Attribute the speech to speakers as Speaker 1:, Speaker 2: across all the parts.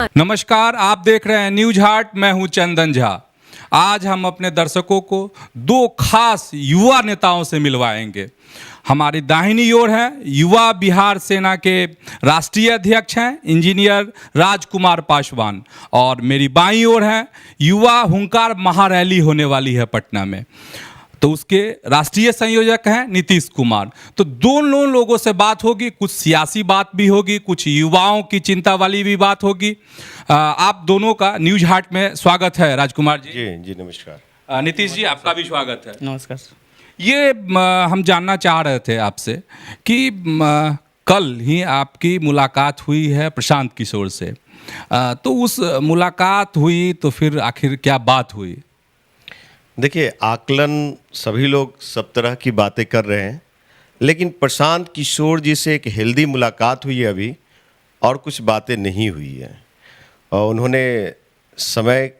Speaker 1: नमस्कार, आप देख रहे हैं न्यूज हार्ट। मैं हूं चंदन झा। आज हम अपने दर्शकों को दो खास युवा नेताओं से मिलवाएंगे। हमारी दाहिनी ओर है युवा बिहार सेना के राष्ट्रीय अध्यक्ष हैं इंजीनियर राजकुमार पासवान, और मेरी बाईं ओर है युवा हुंकार महारैली होने वाली है पटना में, तो उसके राष्ट्रीय संयोजक हैं नीतीश कुमार। तो दोनों लोगों से बात होगी, कुछ सियासी बात भी होगी, कुछ युवाओं की चिंता वाली भी बात होगी। आप दोनों का न्यूज हार्ट में स्वागत है। राजकुमार जी
Speaker 2: जी नमस्कार।
Speaker 1: नीतीश जी, आपका भी स्वागत है।
Speaker 3: नमस्कार।
Speaker 1: ये हम जानना चाह रहे थे आपसे कि कल ही आपकी मुलाकात हुई है प्रशांत किशोर से, तो उस मुलाकात हुई तो फिर आखिर क्या बात हुई?
Speaker 2: देखिए, आकलन सभी लोग सब तरह की बातें कर रहे हैं, लेकिन प्रशांत किशोर जी से एक हेल्दी मुलाकात हुई है अभी, और कुछ बातें नहीं हुई है। और उन्होंने समय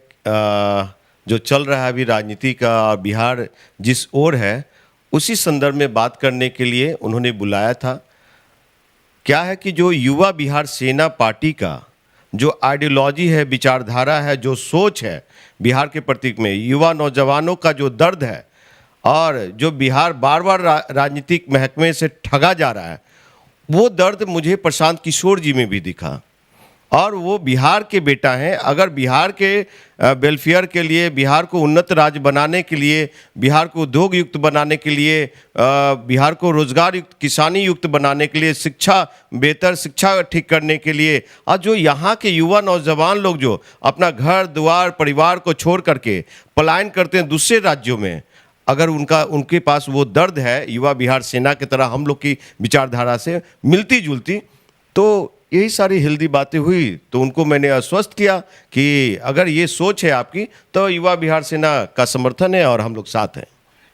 Speaker 2: जो चल रहा है अभी राजनीति का और बिहार जिस ओर है उसी संदर्भ में बात करने के लिए उन्होंने बुलाया था। क्या है कि जो युवा बिहार सेना पार्टी का जो आइडियोलॉजी है, विचारधारा है, जो सोच है बिहार के प्रतीक में, युवा नौजवानों का जो दर्द है, और जो बिहार बार बार राजनीतिक महकमे से ठगा जा रहा है, वो दर्द मुझे प्रशांत किशोर जी में भी दिखा। और वो बिहार के बेटा हैं। अगर बिहार के वेलफेयर के लिए, बिहार को उन्नत राज्य बनाने के लिए, बिहार को उद्योग युक्त बनाने के लिए, बिहार को रोजगार युक्त, किसानी युक्त बनाने के लिए, शिक्षा, बेहतर शिक्षा ठीक करने के लिए, और जो यहाँ के युवा नौजवान लोग जो अपना घर द्वार परिवार को छोड़ करके पलायन करते हैं दूसरे राज्यों में, अगर उनके पास वो दर्द है युवा बिहार सेना की तरह हम लोग की विचारधारा से मिलती जुलती, तो यही सारी हेल्दी बातें हुई। तो उनको मैंने आश्वस्त किया कि अगर ये सोच है आपकी तो युवा बिहार सेना का समर्थन है और हम लोग साथ हैं।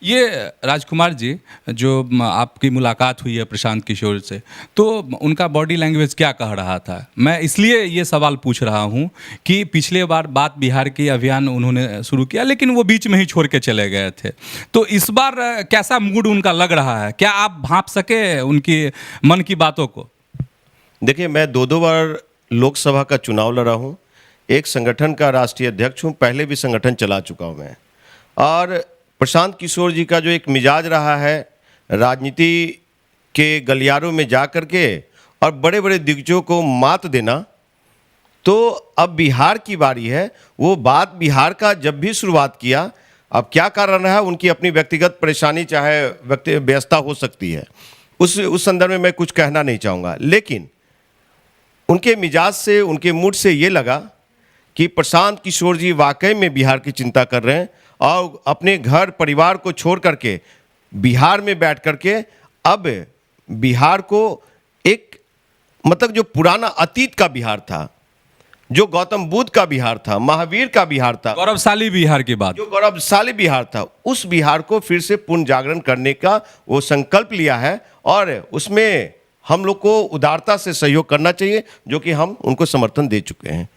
Speaker 1: ये राजकुमार जी, जो आपकी मुलाकात हुई है प्रशांत किशोर से, तो उनका बॉडी लैंग्वेज क्या कह रहा था? मैं इसलिए ये सवाल पूछ रहा हूँ कि पिछले बार बात बिहार की अभियान उन्होंने शुरू किया, लेकिन वो बीच में ही छोड़ के चले गए थे। तो इस बार कैसा मूड उनका लग रहा है? क्या आप भांप सके उनकी मन की बातों को?
Speaker 2: देखिए, मैं दो बार लोकसभा का चुनाव लड़ा हूँ, एक संगठन का राष्ट्रीय अध्यक्ष हूँ, पहले भी संगठन चला चुका हूँ मैं। और प्रशांत किशोर जी का जो एक मिजाज रहा है राजनीति के गलियारों में जा कर के और बड़े बड़े दिग्गजों को मात देना, तो अब बिहार की बारी है। वो बात बिहार का जब भी शुरुआत किया, अब क्या कारण रहा उनकी अपनी व्यक्तिगत परेशानी, चाहे व्यस्तता हो सकती है, उस संदर्भ में मैं कुछ कहना नहीं चाहूँगा, लेकिन उनके मिजाज से, उनके मूड से ये लगा कि प्रशांत किशोर जी वाकई में बिहार की चिंता कर रहे हैं, और अपने घर परिवार को छोड़ करके बिहार में बैठ करके अब बिहार को एक, मतलब जो पुराना अतीत का बिहार था, जो गौतम बुद्ध का बिहार था, महावीर का बिहार था,
Speaker 1: गौरवशाली बिहार की बात,
Speaker 2: जो गौरवशाली बिहार था, उस बिहार को फिर से पुनर्जागरण करने का वो संकल्प लिया है। और उसमें हम लोग को उदारता से सहयोग करना चाहिए, जो कि हम उनको समर्थन दे चुके हैं।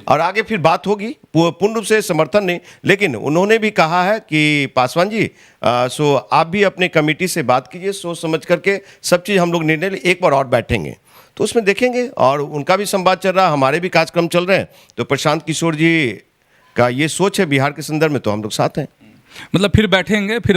Speaker 2: और आगे फिर बात होगी, पूर्ण रूप से समर्थन नहीं, लेकिन उन्होंने भी कहा है कि पासवान जी, सो आप भी अपने कमेटी से बात कीजिए, सोच समझ करके सब चीज़ हम लोग निर्णय एक बार और बैठेंगे तो उसमें देखेंगे। और उनका भी संवाद चल रहा है, हमारे भी कार्यक्रम चल रहे हैं, तो प्रशांत किशोर जी का ये सोच है बिहार के संदर्भ में, तो हम लोग साथ हैं।
Speaker 1: मतलब फिर बैठेंगे, फिर